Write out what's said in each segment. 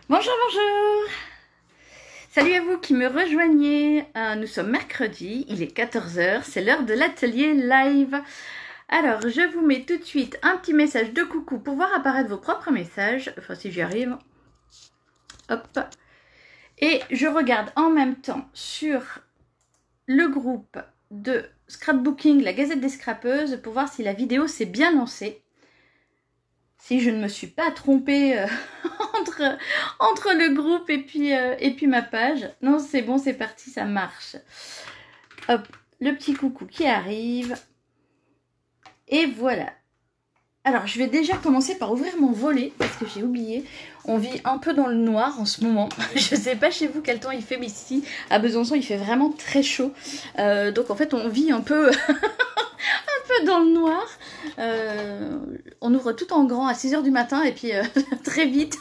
Bonjour, bonjour. Salut à vous qui me rejoignez. Nous sommes mercredi, il est 14 h, c'est l'heure de l'atelier live. Alors, je vous mets tout de suite un petit message de coucou pour voir apparaître vos propres messages. Enfin, si j'y arrive. Hop. Et je regarde en même temps sur le groupe de scrapbooking, la Gazette des Scrapeuses, pour voir si la vidéo s'est bien lancée. Si je ne me suis pas trompée entre le groupe et puis ma page. Non, c'est bon, c'est parti, ça marche. Hop, le petit coucou qui arrive. Et voilà. Alors, je vais déjà commencer par ouvrir mon volet, parce que j'ai oublié. On vit un peu dans le noir en ce moment. Je ne sais pas chez vous quel temps il fait, mais ici, à Besançon, il fait vraiment très chaud. Donc, en fait, on vit un peu... dans le noir. On ouvre tout en grand à 6 h du matin et puis très vite,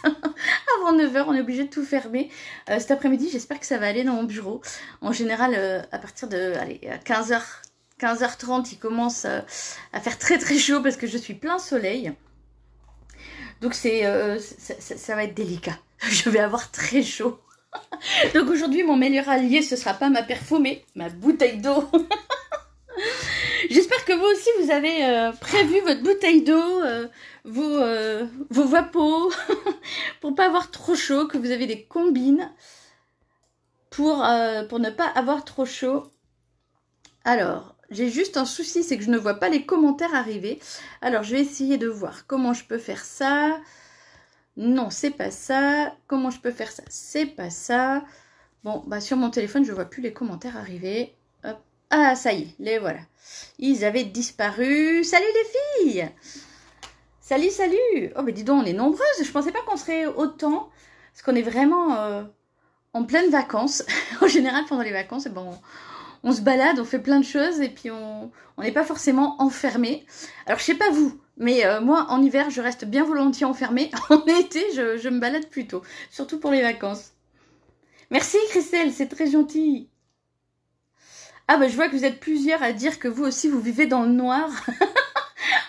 avant 9 h, on est obligé de tout fermer. Cet après-midi, j'espère que ça va aller dans mon bureau. En général, à partir de 15 h, 15 h 30, il commence à faire très très chaud parce que je suis plein soleil. Donc ça va être délicat. Je vais avoir très chaud. Donc aujourd'hui, mon meilleur allié, ce sera pas ma perfum, mais ma bouteille d'eau. J'espère que vous aussi, vous avez prévu votre bouteille d'eau, vos vapos, pour pas avoir trop chaud, que vous avez des combines pour ne pas avoir trop chaud. Alors, j'ai juste un souci, c'est que je ne vois pas les commentaires arriver. Alors, je vais essayer de voir comment je peux faire ça. Non, c'est pas ça. Comment je peux faire ça? C'est pas ça. Bon, bah sur mon téléphone, je vois plus les commentaires arriver. Hop. Ah, ça y est, les voilà. Ils avaient disparu. Salut les filles! Salut, salut! Oh, mais dis donc, on est nombreuses. Je pensais pas qu'on serait autant. Parce qu'on est vraiment en pleine vacances. En général, pendant les vacances, bon, on se balade, on fait plein de choses et puis on n'est pas forcément enfermé. Alors, je sais pas vous, mais moi, en hiver, je reste bien volontiers enfermée. En été, je me balade plutôt. Surtout pour les vacances. Merci, Christelle, c'est très gentil. Ah bah je vois que vous êtes plusieurs à dire que vous aussi vous vivez dans le noir.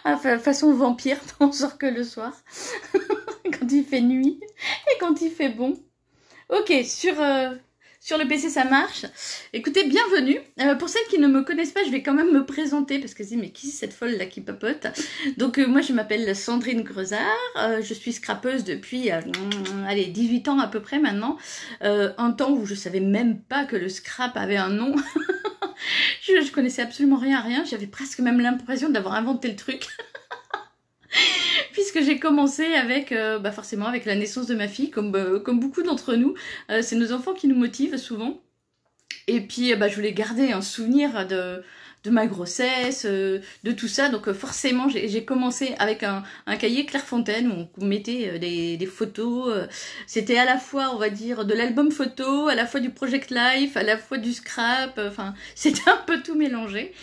Enfin, façon vampire, on sort que le soir. Quand il fait nuit et quand il fait bon. Ok, sur le PC ça marche. Écoutez, bienvenue. Pour celles qui ne me connaissent pas, je vais quand même me présenter parce que je dis mais qui c'est cette folle là qui papote? Donc moi je m'appelle Sandrine Greuzard. Je suis scrapeuse depuis allez 18 ans à peu près maintenant. Un temps où je savais même pas que le scrap avait un nom. Je connaissais absolument rien à rien. J'avais presque même l'impression d'avoir inventé le truc. Puisque j'ai commencé avec, forcément avec la naissance de ma fille, comme beaucoup d'entre nous. C'est nos enfants qui nous motivent souvent. Et puis, je voulais garder un souvenir de ma grossesse, de tout ça. Donc forcément, j'ai commencé avec un cahier Clairefontaine où on mettait des photos. C'était à la fois, on va dire, de l'album photo, à la fois du Project Life, à la fois du scrap. Enfin, c'était un peu tout mélangé.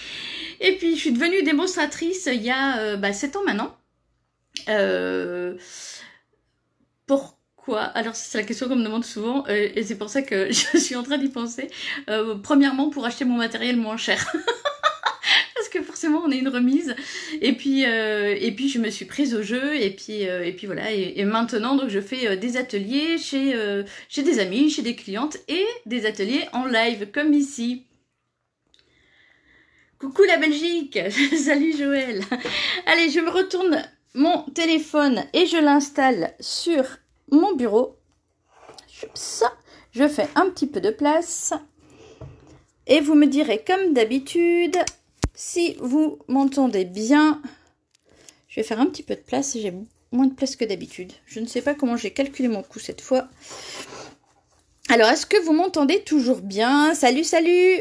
Et puis, je suis devenue démonstratrice il y a 7 ans maintenant. Pourquoi? Alors c'est la question qu'on me demande souvent et c'est pour ça que je suis en train d'y penser. Premièrement pour acheter mon matériel moins cher. Parce que forcément on a une remise et puis je me suis prise au jeu et puis voilà et maintenant donc je fais des ateliers chez des amis, chez des clientes et des ateliers en live comme ici. Coucou la Belgique. Salut Joël. Allez, je me retourne mon téléphone et je l'installe sur mon bureau. Je fais un petit peu de place et vous me direz comme d'habitude si vous m'entendez bien. Je vais faire un petit peu de place, j'ai moins de place que d'habitude. Je ne sais pas comment j'ai calculé mon coût cette fois. Alors, est-ce que vous m'entendez toujours bien? Salut, salut!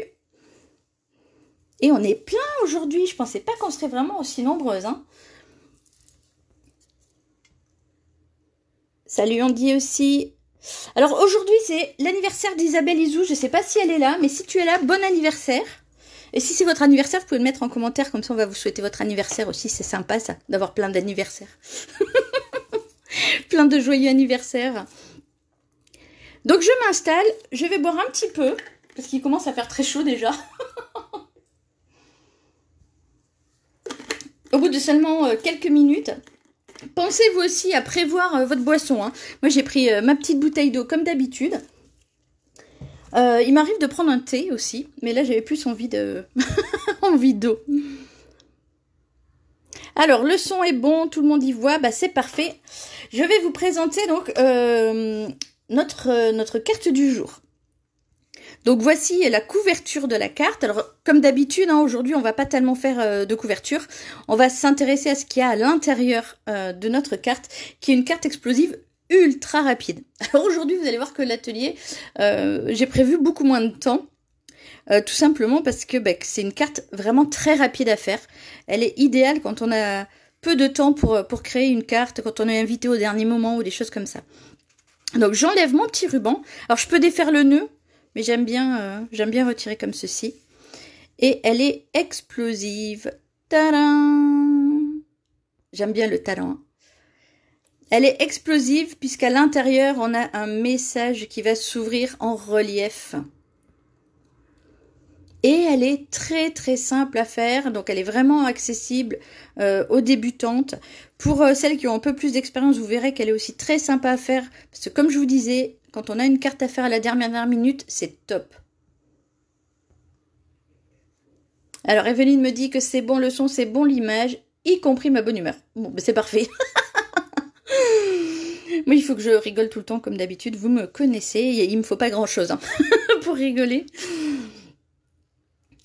Et on est plein aujourd'hui, je pensais pas qu'on serait vraiment aussi nombreuses, hein. Salut, on dit aussi. Alors aujourd'hui, c'est l'anniversaire d'Isabelle Isou. Je ne sais pas si elle est là, mais si tu es là, bon anniversaire. Et si c'est votre anniversaire, vous pouvez le mettre en commentaire, comme ça on va vous souhaiter votre anniversaire aussi. C'est sympa ça, d'avoir plein d'anniversaires. Plein de joyeux anniversaires. Donc je m'installe, je vais boire un petit peu, parce qu'il commence à faire très chaud déjà. Au bout de seulement quelques minutes. pensez vous aussi à prévoir votre boisson. Hein. Moi, j'ai pris ma petite bouteille d'eau comme d'habitude. Il m'arrive de prendre un thé aussi, mais là, j'avais plus envie de envie d'eau. Alors, le son est bon, tout le monde y voit, bah c'est parfait. Je vais vous présenter donc notre carte du jour. Donc voici la couverture de la carte. Alors comme d'habitude, hein, aujourd'hui on va pas tellement faire de couverture. On va s'intéresser à ce qu'il y a à l'intérieur de notre carte, qui est une carte explosive ultra rapide. Alors aujourd'hui vous allez voir que l'atelier, j'ai prévu beaucoup moins de temps. Tout simplement parce que c'est une carte vraiment très rapide à faire. Elle est idéale quand on a peu de temps pour créer une carte, quand on est invité au dernier moment ou des choses comme ça. Donc j'enlève mon petit ruban. Alors je peux défaire le nœud. Mais j'aime bien retirer comme ceci. Et elle est explosive. Tadam! J'aime bien le talent. Elle est explosive puisqu'à l'intérieur, on a un message qui va s'ouvrir en relief. Et elle est très très simple à faire. Donc elle est vraiment accessible aux débutantes. Pour celles qui ont un peu plus d'expérience, vous verrez qu'elle est aussi très sympa à faire. Parce que comme je vous disais, quand on a une carte à faire à la dernière minute, c'est top. Alors, Evelyne me dit que c'est bon le son, c'est bon l'image, y compris ma bonne humeur. Bon, ben c'est parfait. Moi, il faut que je rigole tout le temps, comme d'habitude. Vous me connaissez, il me faut pas grand-chose hein, pour rigoler.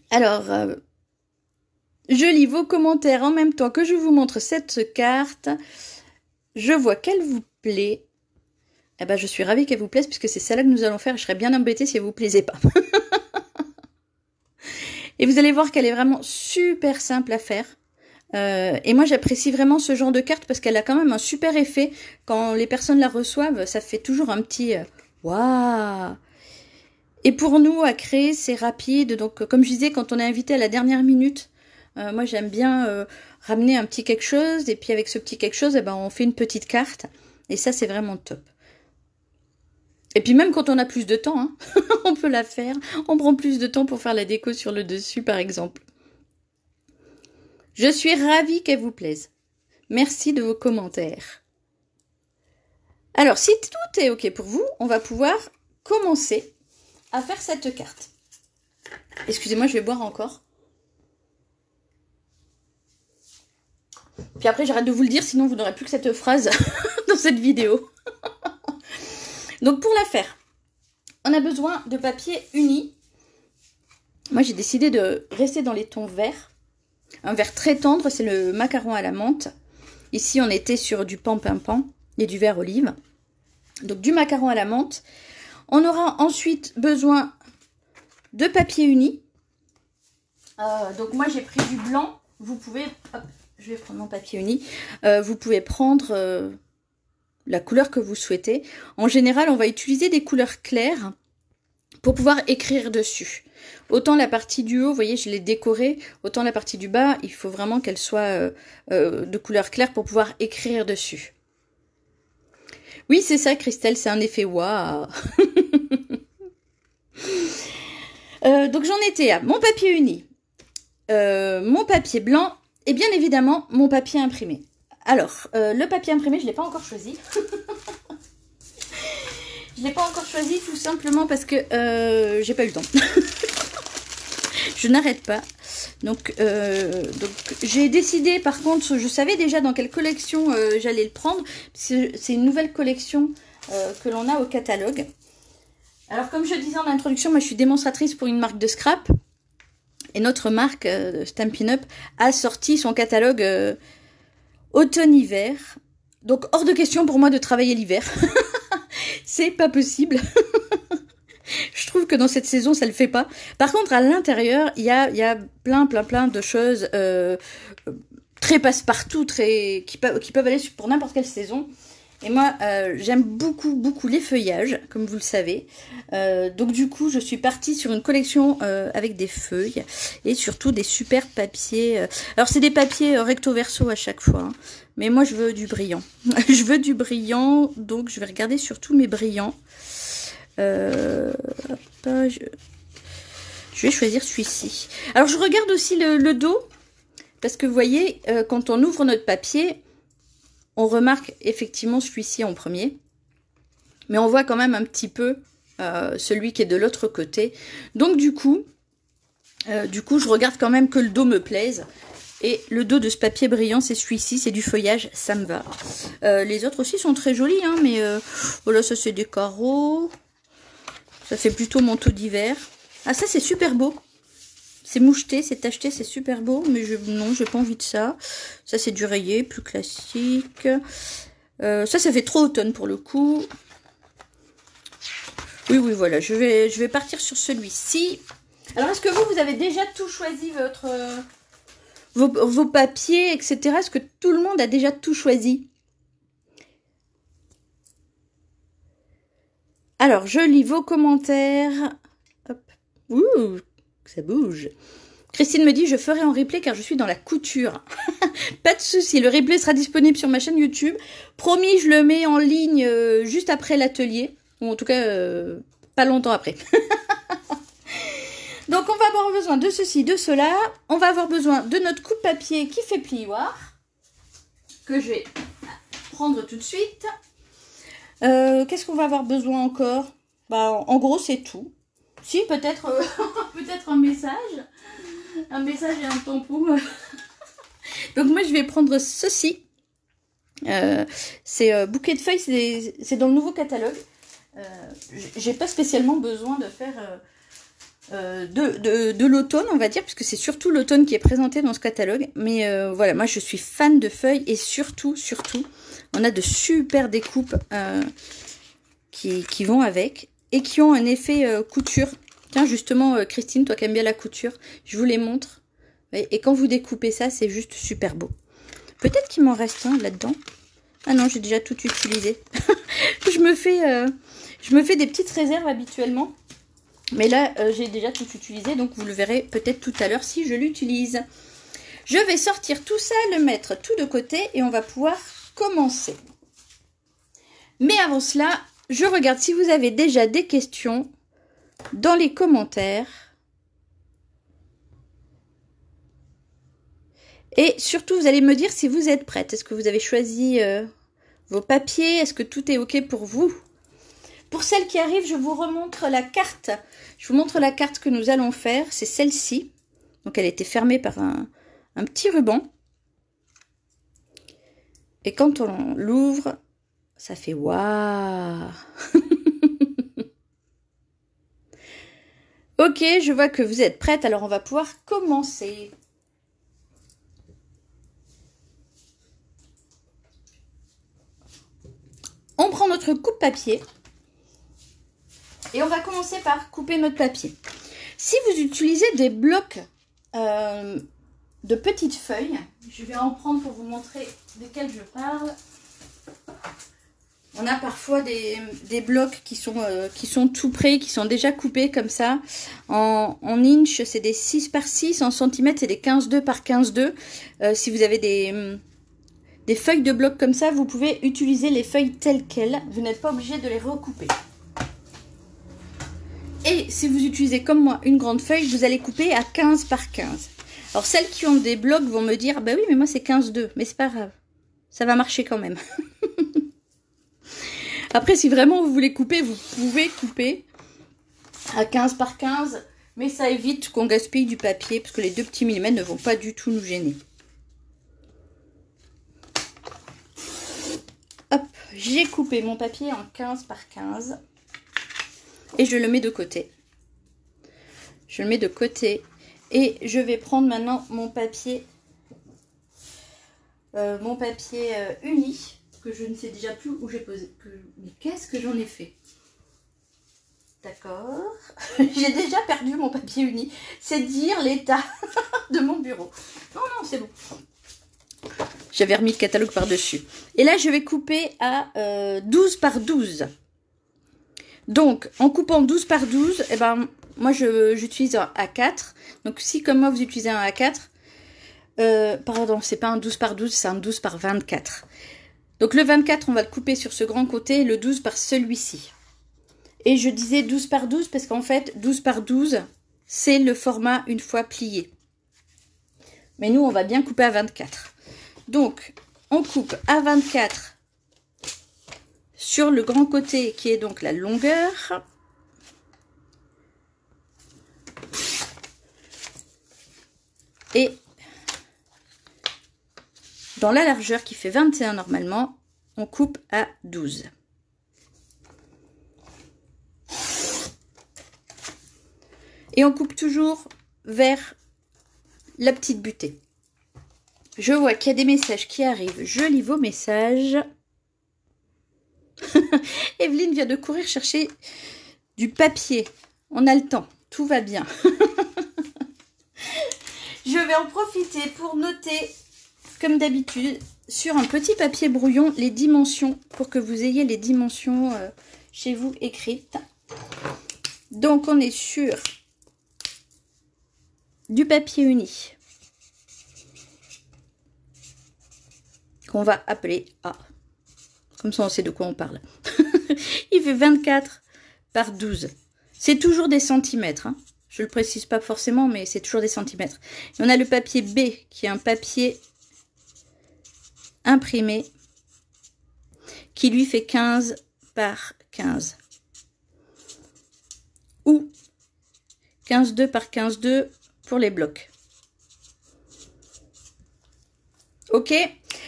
Alors, je lis vos commentaires en même temps que je vous montre cette carte. Je vois qu'elle vous plaît. Eh ben, je suis ravie qu'elle vous plaise puisque c'est celle-là que nous allons faire. Je serais bien embêtée si elle vous plaisait pas. Et vous allez voir qu'elle est vraiment super simple à faire. Et moi, j'apprécie vraiment ce genre de carte parce qu'elle a quand même un super effet. Quand les personnes la reçoivent, ça fait toujours un petit waouh. Et pour nous, à créer, c'est rapide. Donc, comme je disais, quand on est invité à la dernière minute, moi, j'aime bien ramener un petit quelque chose. Et puis, avec ce petit quelque chose, eh ben, on fait une petite carte. Et ça, c'est vraiment top. Et puis même quand on a plus de temps, hein, on peut la faire. On prend plus de temps pour faire la déco sur le dessus, par exemple. Je suis ravie qu'elle vous plaise. Merci de vos commentaires. Alors, si tout est OK pour vous, on va pouvoir commencer à faire cette carte. Excusez-moi, je vais boire encore. Puis après, j'arrête de vous le dire, sinon vous n'aurez plus que cette phrase dans cette vidéo. Donc pour la faire, on a besoin de papier uni. Moi j'ai décidé de rester dans les tons verts. Un vert très tendre, c'est le macaron à la menthe. Ici on était sur du pan-pin-pan et du vert olive. Donc du macaron à la menthe. On aura ensuite besoin de papier uni. Donc moi j'ai pris du blanc. Vous pouvez, hop, je vais prendre mon papier uni. Vous pouvez prendre... la couleur que vous souhaitez. En général, on va utiliser des couleurs claires pour pouvoir écrire dessus. Autant la partie du haut, vous voyez, je l'ai décorée, autant la partie du bas, il faut vraiment qu'elle soit de couleur claire pour pouvoir écrire dessus. Oui, c'est ça, Christelle, c'est un effet waouh. Donc j'en étais à mon papier uni, mon papier blanc et bien évidemment mon papier imprimé. Alors, le papier imprimé, je ne l'ai pas encore choisi. Je ne l'ai pas encore choisi tout simplement parce que j'ai pas eu le temps. Je n'arrête pas. Donc j'ai décidé, par contre, je savais déjà dans quelle collection j'allais le prendre. C'est une nouvelle collection que l'on a au catalogue. Alors, comme je disais en introduction, moi je suis démonstratrice pour une marque de scrap. Et notre marque, Stampin' Up, a sorti son catalogue... automne-hiver, donc hors de question pour moi de travailler l'hiver. C'est pas possible. Je trouve que dans cette saison, ça le fait pas. Par contre, à l'intérieur, il y a plein de choses très passe-partout, qui peuvent aller pour n'importe quelle saison. Et moi, j'aime beaucoup les feuillages, comme vous le savez. Donc du coup, je suis partie sur une collection avec des feuilles et surtout des super papiers. Alors, c'est des papiers recto-verso à chaque fois. Hein, mais moi, je veux du brillant. Je veux du brillant, donc je vais regarder surtout mes brillants. Je vais choisir celui-ci. Alors, je regarde aussi le dos, parce que vous voyez, quand on ouvre notre papier... on remarque effectivement celui-ci en premier. Mais on voit quand même un petit peu celui qui est de l'autre côté. Donc du coup, je regarde quand même que le dos me plaise. Et le dos de ce papier brillant, c'est celui-ci, c'est du feuillage, ça me va. Les autres aussi sont très jolis, hein, mais voilà, ça c'est des carreaux. Ça fait plutôt manteau d'hiver. Ah, ça c'est super beau. C'est moucheté, c'est tacheté, c'est super beau, mais non, j'ai pas envie de ça. Ça c'est du rayé, plus classique. Ça fait trop automne pour le coup. Oui, voilà, je vais partir sur celui-ci. Alors, est-ce que vous avez déjà tout choisi, vos papiers, etc. Est-ce que tout le monde a déjà tout choisi? Alors, je lis vos commentaires. Hop. Ouh, ça bouge. Christine me dit, je ferai en replay car je suis dans la couture. Pas de souci, le replay sera disponible sur ma chaîne YouTube. Promis, je le mets en ligne juste après l'atelier. Ou en tout cas, pas longtemps après. Donc, on va avoir besoin de ceci, de cela. On va avoir besoin de notre coupe-papier qui fait plioir. Que je vais prendre tout de suite. Qu'est-ce qu'on va avoir besoin encore? Bah, en gros, c'est tout. Si, peut-être peut-être un message. Un message et un tampon. Donc, moi, je vais prendre ceci. C'est bouquet de feuilles. C'est dans le nouveau catalogue. J'ai pas spécialement besoin de faire de l'automne, on va dire, puisque c'est surtout l'automne qui est présenté dans ce catalogue. Mais voilà, moi je suis fan de feuilles et surtout, on a de super découpes qui vont avec et qui ont un effet couture. Tiens, justement, Christine, toi qui aimes bien la couture, je vous les montre. Et quand vous découpez ça, c'est juste super beau. Peut-être qu'il m'en reste un là-dedans. Ah non, j'ai déjà tout utilisé. je me fais des petites réserves habituellement. Mais là, j'ai déjà tout utilisé. Donc, vous le verrez peut-être tout à l'heure si je l'utilise. Je vais sortir tout ça, le mettre tout de côté. Et on va pouvoir commencer. Mais avant cela, je regarde si vous avez déjà des questions dans les commentaires. Et surtout, vous allez me dire si vous êtes prête. Est-ce que vous avez choisi vos papiers? Est-ce que tout est OK pour vous? Pour celles qui arrivent, je vous remontre la carte. Je vous montre la carte que nous allons faire. C'est celle-ci. Donc, elle a été fermée par un petit ruban. Et quand on l'ouvre, ça fait waouh. Ok, je vois que vous êtes prête. Alors, on va pouvoir commencer. On prend notre coupe-papier. Et on va commencer par couper notre papier. Si vous utilisez des blocs de petites feuilles, je vais en prendre pour vous montrer desquels je parle. On a parfois des blocs qui sont tout prêts, qui sont déjà coupés comme ça. En inch, c'est des 6 par 6. En centimètres, c'est des 15,2 par 15,2. Si vous avez des feuilles de blocs comme ça, vous pouvez utiliser les feuilles telles quelles. Vous n'êtes pas obligé de les recouper. Et si vous utilisez comme moi une grande feuille, vous allez couper à 15 par 15. Alors celles qui ont des blocs vont me dire, bah oui, mais moi c'est 15,2. Mais c'est pas grave, ça va marcher quand même. Après, si vraiment vous voulez couper, vous pouvez couper à 15 par 15. Mais ça évite qu'on gaspille du papier, parce que les 2 petits millimètres ne vont pas du tout nous gêner. Hop, j'ai coupé mon papier en 15 par 15. Et je le mets de côté. Je le mets de côté. Et je vais prendre maintenant mon papier uni. Que je ne sais déjà plus où j'ai posé. Mais qu'est-ce que j'en ai fait? D'accord. J'ai déjà perdu mon papier uni. C'est dire l'état de mon bureau. Non, c'est bon. J'avais remis le catalogue par-dessus. Et là, je vais couper à 12 par 12. Donc, en coupant 12 par 12, eh ben, moi, j'utilise un A4. Donc, si comme moi, vous utilisez un A4, pardon, c'est pas un 12 par 12, c'est un 12 par 24. Donc, le 24, on va le couper sur ce grand côté, et le 12 par celui-ci. Et je disais 12 par 12 parce qu'en fait, 12 par 12, c'est le format une fois plié. Mais nous, on va bien couper à 24. Donc, on coupe à 24 sur le grand côté qui est donc la longueur. Et dans la largeur qui fait 21 normalement, on coupe à 12. Et on coupe toujours vers la petite butée. Je vois qu'il y a des messages qui arrivent. Je lis vos messages. Evelyne vient de courir chercher du papier. On a le temps. Tout va bien. Je vais en profiter pour noter, comme d'habitude, sur un petit papier brouillon, les dimensions, pour que vous ayez les dimensions chez vous écrites. Donc, on est sur du papier uni, qu'on va appeler A. Comme ça, on sait de quoi on parle. Il fait 24 par 12. C'est toujours des centimètres, hein. Je ne le précise pas forcément, mais c'est toujours des centimètres. Et on a le papier B, qui est un papier imprimé, qui lui fait 15 par 15. Ou 15,2 par 15,2 pour les blocs. Ok,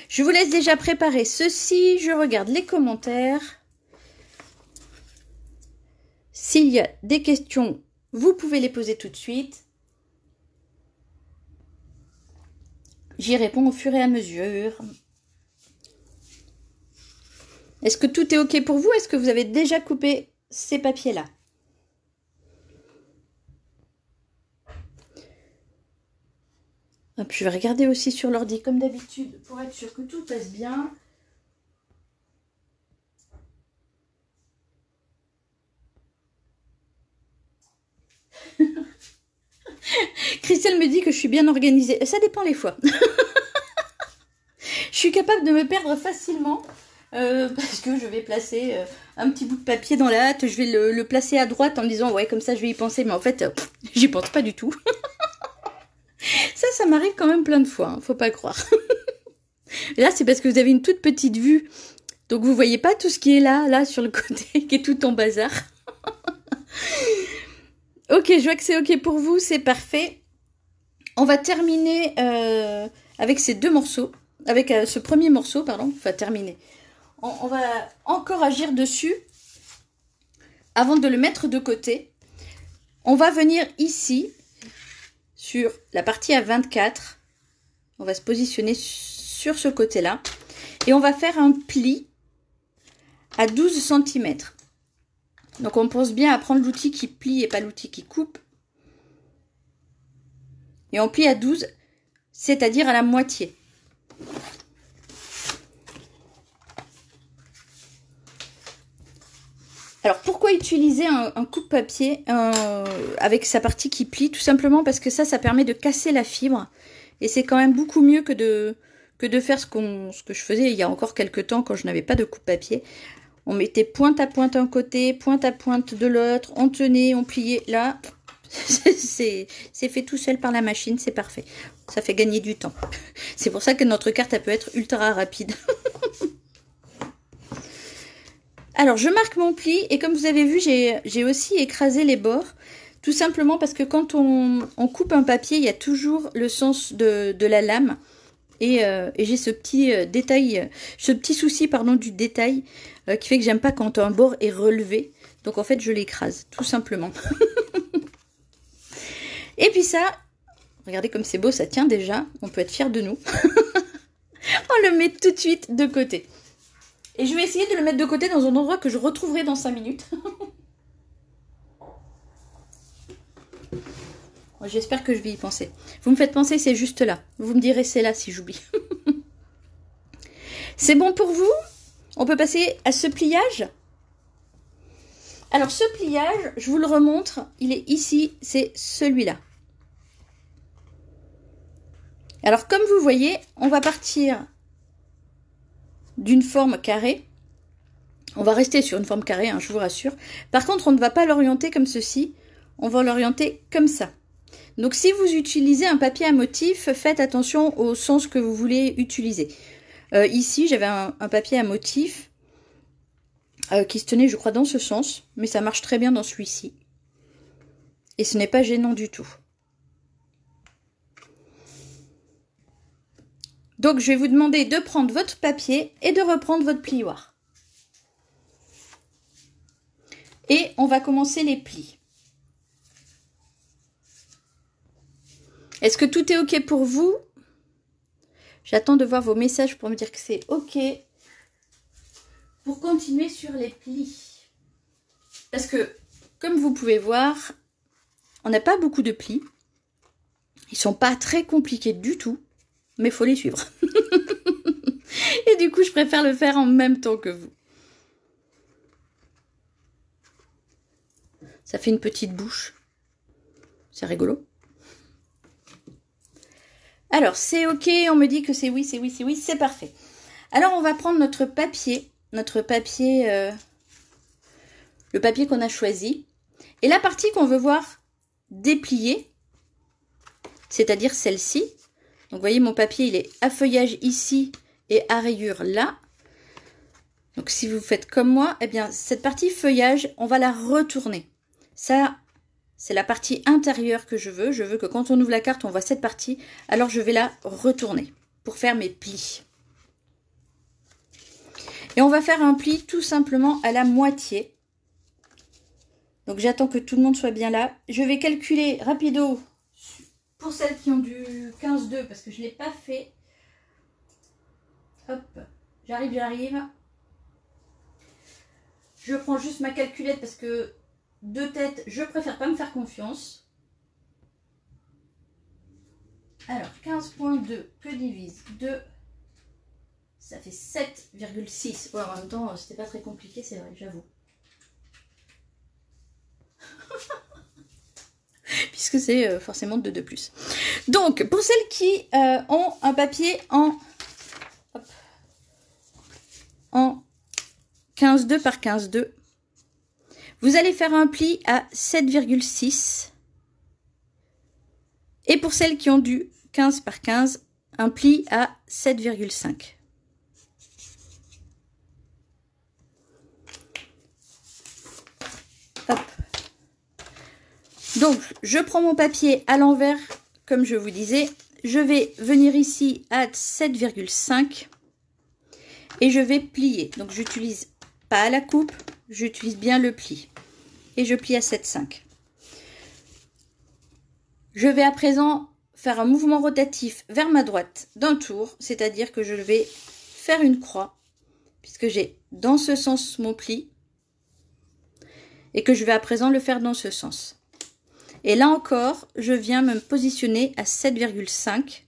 je vous laisse déjà préparer ceci. Je regarde les commentaires. S'il y a des questions, vous pouvez les poser tout de suite. J'y réponds au fur et à mesure. Est-ce que tout est ok pour vous? Est-ce que vous avez déjà coupé ces papiers-là? Je vais regarder aussi sur l'ordi comme d'habitude pour être sûr que tout passe bien. Christelle me dit que je suis bien organisée. Ça dépend les fois. Je suis capable de me perdre facilement parce que je vais placer un petit bout de papier dans la hâte. Je vais le placer à droite en me disant ouais comme ça je vais y penser. Mais en fait j'y pense pas du tout. Ça m'arrive quand même plein de fois. Hein, faut pas croire. Et là c'est parce que vous avez une toute petite vue. Donc vous voyez pas tout ce qui est là sur le côté qui est tout en bazar. Ok, je vois que c'est ok pour vous, c'est parfait. On va terminer avec ces deux morceaux, avec ce premier morceau, pardon, enfin terminer. On va encore agir dessus avant de le mettre de côté. On va venir ici, sur la partie à 24. On va se positionner sur ce côté-là. Et on va faire un pli à 12 cm. Donc on pense bien à prendre l'outil qui plie et pas l'outil qui coupe. Et on plie à 12, c'est-à-dire à la moitié. Alors pourquoi utiliser un coupe-papier avec sa partie qui plie? Tout simplement parce que ça permet de casser la fibre. Et c'est quand même beaucoup mieux que de faire ce que je faisais il y a encore quelques temps quand je n'avais pas de coupe-papier. On mettait pointe à pointe d'un côté, pointe à pointe de l'autre, on tenait, on pliait. Là, c'est fait tout seul par la machine, c'est parfait. Ça fait gagner du temps. C'est pour ça que notre carte, elle peut être ultra rapide. Alors, je marque mon pli et comme vous avez vu, j'ai aussi écrasé les bords. Tout simplement parce que quand on coupe un papier, il y a toujours le sens de la lame. Et j'ai ce petit détail, ce petit souci pardon du détail qui fait que j'aime pas quand un bord est relevé. Donc en fait je l'écrase tout simplement. Et puis ça, regardez comme c'est beau, ça tient déjà. On peut être fier de nous. On le met tout de suite de côté. Et je vais essayer de le mettre de côté dans un endroit que je retrouverai dans 5 minutes. J'espère que je vais y penser. Vous me faites penser, c'est juste là. Vous me direz c'est là si j'oublie. C'est bon pour vous? On peut passer à ce pliage. Alors ce pliage, je vous le remontre. Il est ici, c'est celui-là. Alors comme vous voyez, on va partir d'une forme carrée. On va rester sur une forme carrée, hein, je vous rassure. Par contre, on ne va pas l'orienter comme ceci. On va l'orienter comme ça. Donc si vous utilisez un papier à motif, faites attention au sens que vous voulez utiliser. Ici, j'avais un papier à motif qui se tenait, je crois, dans ce sens. Mais ça marche très bien dans celui-ci. Et ce n'est pas gênant du tout. Donc, je vais vous demander de prendre votre papier et de reprendre votre plioir. Et on va commencer les plis. Est-ce que tout est OK pour vous? J'attends de voir vos messages pour me dire que c'est OK. Pour continuer sur les plis. Parce que, comme vous pouvez voir, on n'a pas beaucoup de plis. Ils sont pas très compliqués du tout. Mais il faut les suivre. Et du coup, je préfère le faire en même temps que vous. Ça fait une petite bouche. C'est rigolo. Alors, c'est OK. On me dit que c'est oui, c'est oui, c'est oui. C'est parfait. Alors, on va prendre notre papier. Le papier qu'on a choisi. Et la partie qu'on veut voir dépliée, c'est-à-dire celle-ci. Donc, vous voyez, mon papier, il est à feuillage ici et à rayure là. Donc, si vous faites comme moi, eh bien, cette partie feuillage, on va la retourner. Ça, c'est la partie intérieure que je veux. Je veux que quand on ouvre la carte, on voit cette partie. Alors, je vais la retourner pour faire mes plis. Et on va faire un pli tout simplement à la moitié. Donc, j'attends que tout le monde soit bien là. Je vais calculer rapido. Pour celles qui ont du 15-2, parce que je ne l'ai pas fait. Hop, j'arrive. Je prends juste ma calculette parce que de tête, je préfère pas me faire confiance. Alors, 15.2 que divise 2, ça fait 7,6. Ouais, en même temps, c'était pas très compliqué, c'est vrai, j'avoue. Puisque c'est forcément de 2 plus. Donc, pour celles qui ont un papier en 15,2 par 15,2, vous allez faire un pli à 7,6. Et pour celles qui ont du 15 par 15, un pli à 7,5. Hop. Donc, je prends mon papier à l'envers, comme je vous disais. Je vais venir ici à 7,5 et je vais plier. Donc, j'utilise pas à la coupe, j'utilise bien le pli. Et je plie à 7,5. Je vais à présent faire un mouvement rotatif vers ma droite d'un tour, c'est-à-dire que je vais faire une croix, puisque j'ai dans ce sens mon pli, et que je vais à présent le faire dans ce sens. Et là encore, je viens me positionner à 7,5.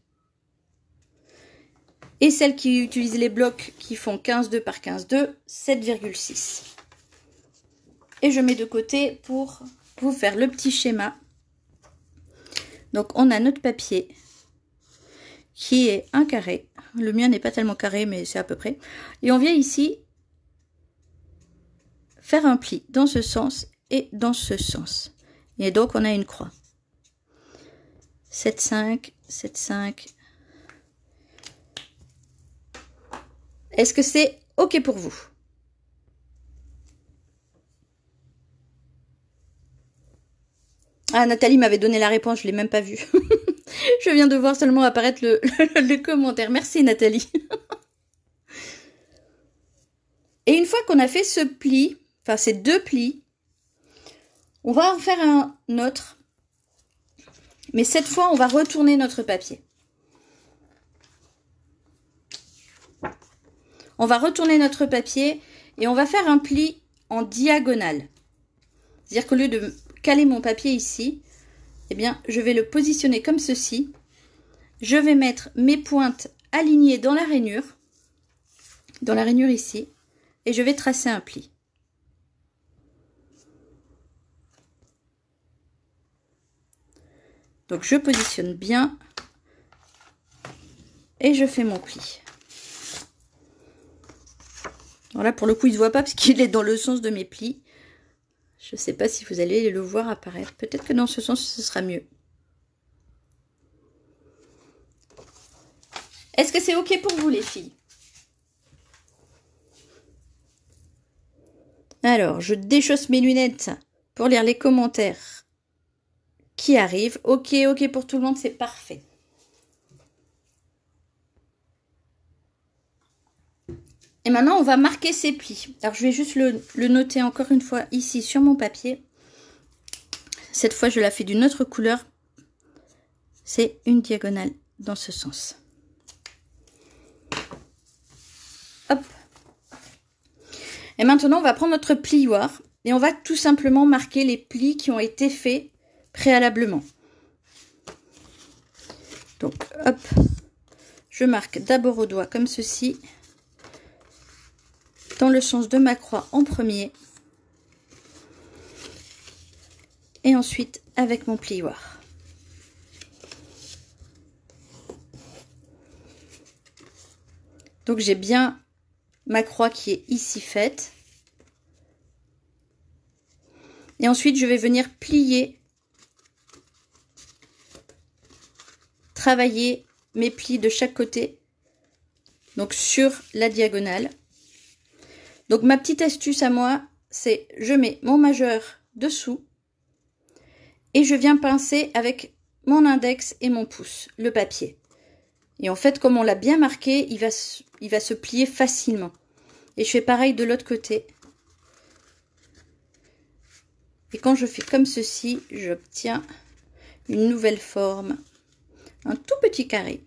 Et celles qui utilisent les blocs qui font 15,2 par 15,2, 7,6. Et je mets de côté pour vous faire le petit schéma. Donc on a notre papier qui est un carré. Le mien n'est pas tellement carré, mais c'est à peu près. Et on vient ici faire un pli dans ce sens et dans ce sens. Et donc, on a une croix. 7,5, 7,5. Est-ce que c'est OK pour vous? Ah, Nathalie m'avait donné la réponse, je ne l'ai même pas vue. Je viens de voir seulement apparaître le commentaire. Merci Nathalie. Et une fois qu'on a fait ce pli, enfin ces deux plis, on va en faire un autre. Mais cette fois, on va retourner notre papier. On va retourner notre papier et on va faire un pli en diagonale. C'est-à-dire qu'au lieu de caler mon papier ici, eh bien, je vais le positionner comme ceci. Je vais mettre mes pointes alignées dans la rainure ici, et je vais tracer un pli. Donc, je positionne bien et je fais mon pli. Alors là, pour le coup, il ne se voit pas parce qu'il est dans le sens de mes plis. Je ne sais pas si vous allez le voir apparaître. Peut-être que dans ce sens, ce sera mieux. Est-ce que c'est OK pour vous, les filles? Alors, je déchausse mes lunettes pour lire les commentaires qui arrivent. Ok, ok pour tout le monde, c'est parfait. Et maintenant, on va marquer ces plis. Alors, je vais juste le noter encore une fois ici sur mon papier. Cette fois, je la fais d'une autre couleur. C'est une diagonale dans ce sens. Hop. Et maintenant, on va prendre notre plioir et on va tout simplement marquer les plis qui ont été faits préalablement. Donc, hop, je marque d'abord au doigt comme ceci, dans le sens de ma croix en premier, et ensuite avec mon plioir. Donc, j'ai bien ma croix qui est ici faite. Et ensuite, je vais venir plier, travailler mes plis de chaque côté, donc sur la diagonale. Donc, ma petite astuce à moi, c'est je mets mon majeur dessous et je viens pincer avec mon index et mon pouce, le papier. Et en fait, comme on l'a bien marqué, il va se plier facilement. Et je fais pareil de l'autre côté. Et quand je fais comme ceci, j'obtiens une nouvelle forme, un tout petit carré.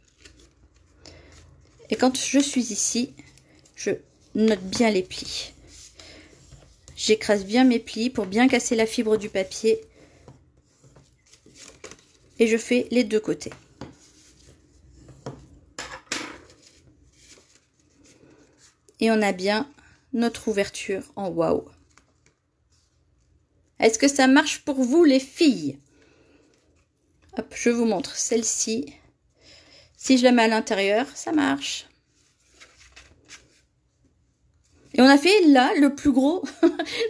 Et quand je suis ici, je note bien les plis. J'écrase bien mes plis pour bien casser la fibre du papier. Et je fais les deux côtés. Et on a bien notre ouverture en waouh. Est-ce que ça marche pour vous les filles? Hop, je vous montre celle-ci. Si je la mets à l'intérieur, ça marche. Et on a fait là le plus gros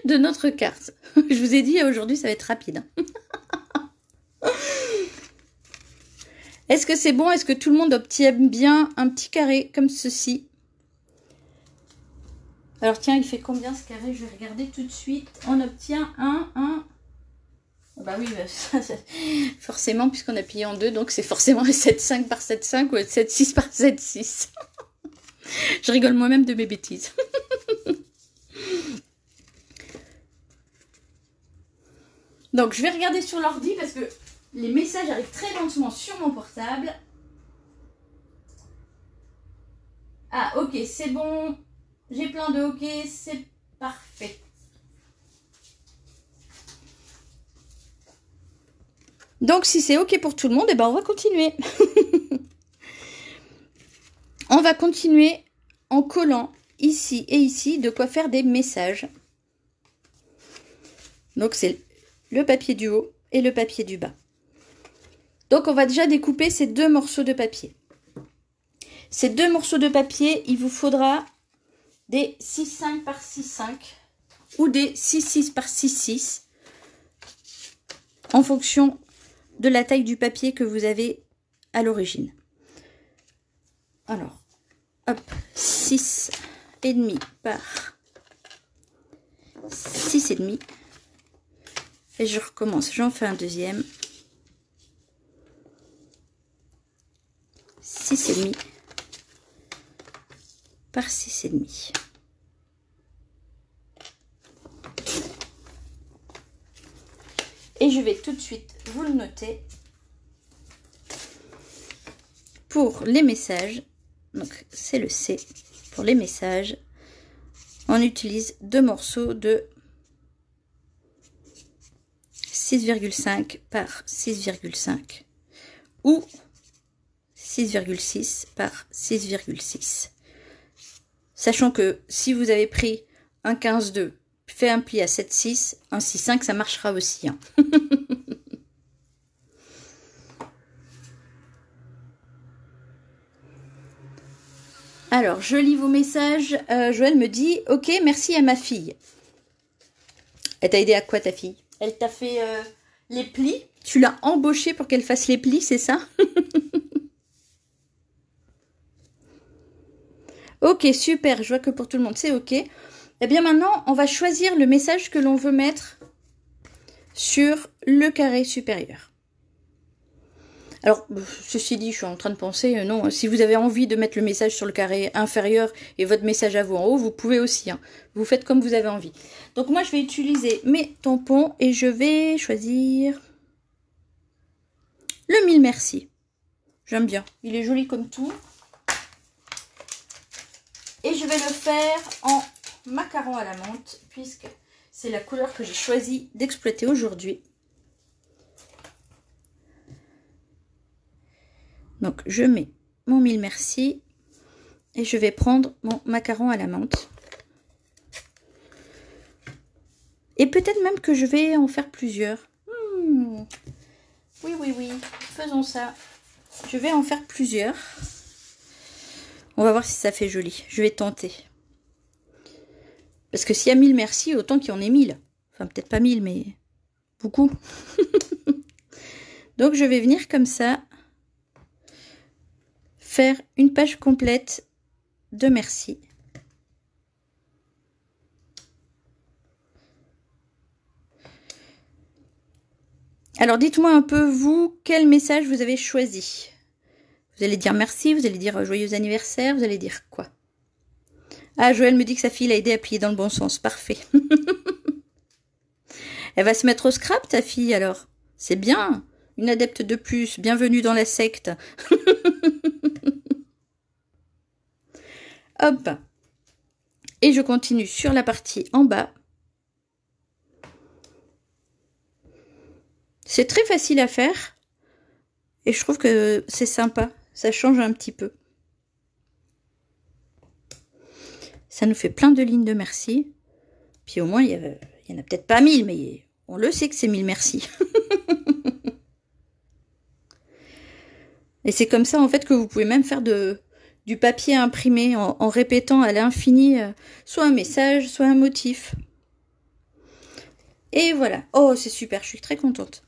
de notre carte. Je vous ai dit aujourd'hui ça va être rapide. Est-ce que c'est bon? Est-ce que tout le monde obtient bien un petit carré comme ceci? Alors tiens, il fait combien ce carré? Je vais regarder tout de suite. On obtient un... Bah oui, forcément, puisqu'on a plié en deux, donc c'est forcément un 7,5 par 7,5 ou un 7,6 par 7,6. Je rigole moi-même de mes bêtises. Donc je vais regarder sur l'ordi parce que les messages arrivent très lentement sur mon portable. Ah ok, c'est bon. J'ai plein de ok, c'est parfait. Donc si c'est ok pour tout le monde, eh ben on va continuer. On va continuer en collant ici et ici de quoi faire des messages. Donc c'est le papier du haut et le papier du bas. Donc on va déjà découper ces deux morceaux de papier. Ces deux morceaux de papier, il vous faudra des 6,5 par 6,5 ou des 6,6 par 6,6 en fonction de la taille du papier que vous avez à l'origine. Alors, hop, 6,5 par 6,5 et je recommence, j'en fais un deuxième. 6,5 par 6,5. Et je vais tout de suite vous le noter. Pour les messages, donc c'est le C. Pour les messages, on utilise deux morceaux de 6,5 par 6,5 ou 6,6 par 6,6. Sachant que si vous avez pris un 15,2, fait un pli à 7,6, un 6,5, ça marchera aussi. Hein. Alors, je lis vos messages. Joël me dit, ok, merci à ma fille. Elle t'a aidé à quoi ta fille? Elle t'a fait les plis? Tu l'as embauchée pour qu'elle fasse les plis, c'est ça? Ok, super, je vois que pour tout le monde c'est ok. Et bien maintenant, on va choisir le message que l'on veut mettre sur le carré supérieur. Alors, ceci dit, je suis en train de penser, non, si vous avez envie de mettre le message sur le carré inférieur et votre message à vous en haut, vous pouvez aussi. Hein. Vous faites comme vous avez envie. Donc moi, je vais utiliser mes tampons et je vais choisir le 1000 merci. J'aime bien. Il est joli comme tout. Et je vais le faire en macaron à la menthe, puisque c'est la couleur que j'ai choisi d'exploiter aujourd'hui. Donc, je mets mon 1000 merci et je vais prendre mon macaron à la menthe. Et peut-être même que je vais en faire plusieurs. Oui, oui, oui, faisons ça. Je vais en faire plusieurs. On va voir si ça fait joli. Je vais tenter. Parce que s'il y a 1000 merci, autant qu'il y en ait 1000. Enfin, peut-être pas 1000, mais beaucoup. Donc, je vais venir comme ça. Faire une page complète de merci. Alors dites-moi un peu vous, quel message vous avez choisi. Vous allez dire merci, vous allez dire joyeux anniversaire, vous allez dire quoi? Ah, Joël me dit que sa fille l'a aidé à plier dans le bon sens, parfait. Elle va se mettre au scrap ta fille alors. C'est bien, une adepte de plus, bienvenue dans la secte. Hop. Et je continue sur la partie en bas. C'est très facile à faire. Et je trouve que c'est sympa. Ça change un petit peu. Ça nous fait plein de lignes de merci. Puis au moins, il y en a peut-être pas 1000, mais on le sait que c'est 1000 merci. Et c'est comme ça, en fait, que vous pouvez même faire du papier imprimé en répétant à l'infini soit un message, soit un motif. Et voilà. Oh, c'est super, je suis très contente.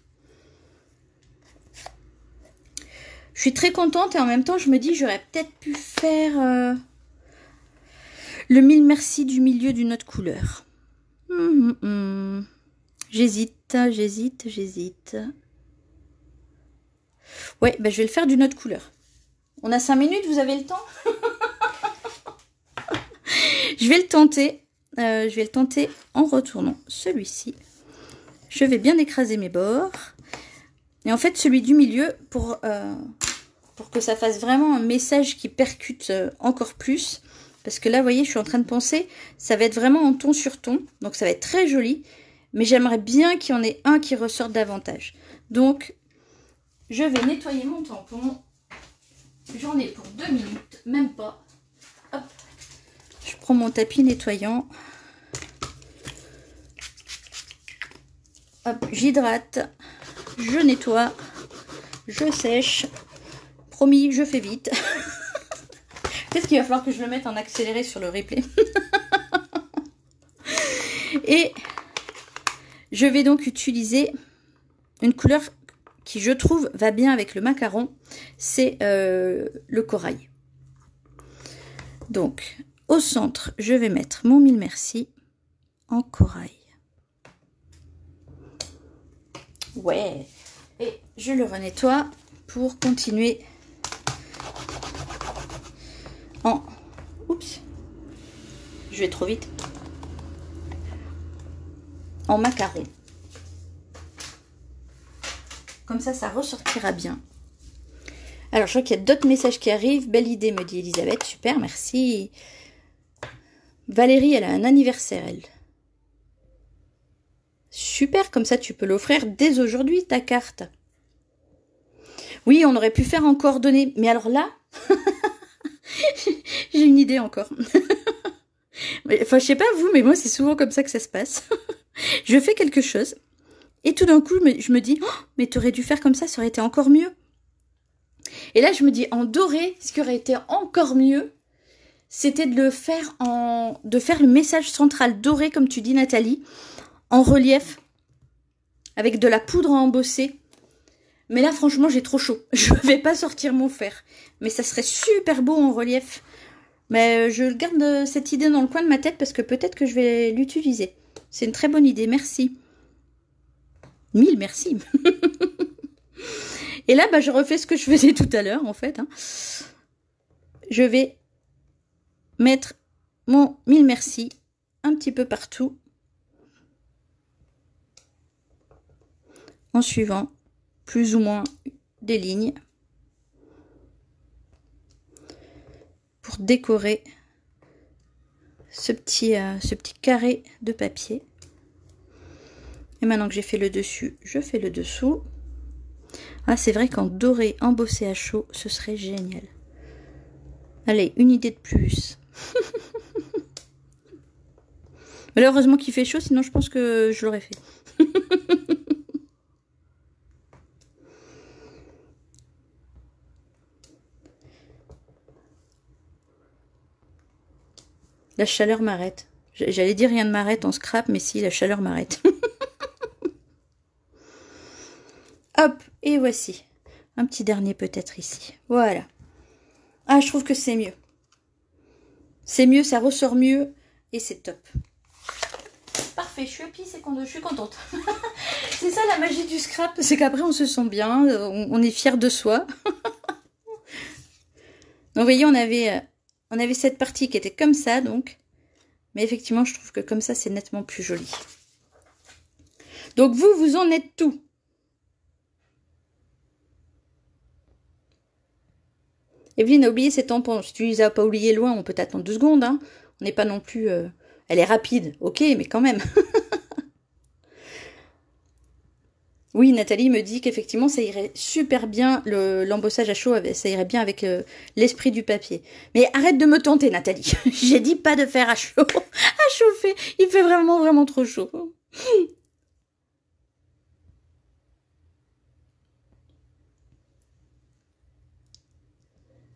Je suis très contente et en même temps, je me dis, j'aurais peut-être pu faire le 1000 merci du milieu d'une autre couleur. J'hésite, j'hésite. Ouais, bah, je vais le faire d'une autre couleur. On a 5 minutes, vous avez le temps? Je vais le tenter. Je vais le tenter en retournant celui-ci. Je vais bien écraser mes bords. Et en fait, celui du milieu, pour que ça fasse vraiment un message qui percute encore plus. Parce que là, vous voyez, je suis en train de penser, ça va être vraiment en ton sur ton. Donc, ça va être très joli. Mais j'aimerais bien qu'il y en ait un qui ressorte davantage. Donc, je vais nettoyer mon tampon. J'en ai pour 2 minutes, même pas. Hop. Je prends mon tapis nettoyant. Hop, j'hydrate. Je nettoie. Je sèche. Promis, je fais vite. Peut-être qu'il va falloir que je le mette en accéléré sur le replay. Et je vais donc utiliser une couleur qui, je trouve, va bien avec le macaron. C'est le corail. Donc, au centre, je vais mettre mon 1000 merci en corail. Ouais. Et je le renettoie pour continuer en... Oups. Je vais trop vite. En macaron. Comme ça, ça ressortira bien. Alors, je vois qu'il y a d'autres messages qui arrivent. Belle idée, me dit Elisabeth. Super, merci. Valérie, elle a un anniversaire, elle. Super, comme ça, tu peux l'offrir dès aujourd'hui, ta carte. Oui, on aurait pu faire en coordonnées. Mais alors là, j'ai une idée encore. Enfin, je sais pas vous, mais moi, c'est souvent comme ça que ça se passe. Je fais quelque chose. Et tout d'un coup, je me dis, oh, mais tu aurais dû faire comme ça aurait été encore mieux. Et là, je me dis, en doré, ce qui aurait été encore mieux, c'était de le faire de faire le message central doré, comme tu dis, Nathalie, en relief, avec de la poudre à embosser. Mais là, franchement, j'ai trop chaud. Je ne vais pas sortir mon fer. Mais ça serait super beau en relief, Mais je garde cette idée dans le coin de ma tête parce que peut-être que je vais l'utiliser. C'est une très bonne idée, merci. 1000 merci. Et là, bah, je refais ce que je faisais tout à l'heure, en fait. Hein. Je vais mettre mon 1000 merci un petit peu partout. En suivant plus ou moins des lignes. Pour décorer ce petit carré de papier. Et maintenant que j'ai fait le dessus, je fais le dessous. Ah, c'est vrai qu'en doré embossé à chaud, ce serait génial. Allez, une idée de plus. Malheureusement qu'il fait chaud, sinon je pense que je l'aurais fait. La chaleur m'arrête. J'allais dire rien ne m'arrête en scrap, mais si, la chaleur m'arrête. Hop, et voici. Un petit dernier peut-être ici. Voilà. Ah, je trouve que c'est mieux. C'est mieux, ça ressort mieux, et c'est top. Parfait, je suis happy, je suis contente. C'est ça la magie du scrap, c'est qu'après on se sent bien, on est fier de soi. Donc vous voyez, on avait cette partie qui était comme ça, donc. Mais effectivement, je trouve que comme ça, c'est nettement plus joli. Donc vous en êtes tout. Evelyne a oublié ses tampons. Si tu les as pas oubliés loin, on peut attendre 2 secondes. Hein. On n'est pas non plus... Elle est rapide, ok, mais quand même. Oui, Nathalie me dit qu'effectivement, ça irait super bien, l'embossage à chaud, ça irait bien avec l'esprit du papier. Mais arrête de me tenter, Nathalie. J'ai dit pas de faire à chaud, à chauffer. Il fait vraiment, vraiment trop chaud.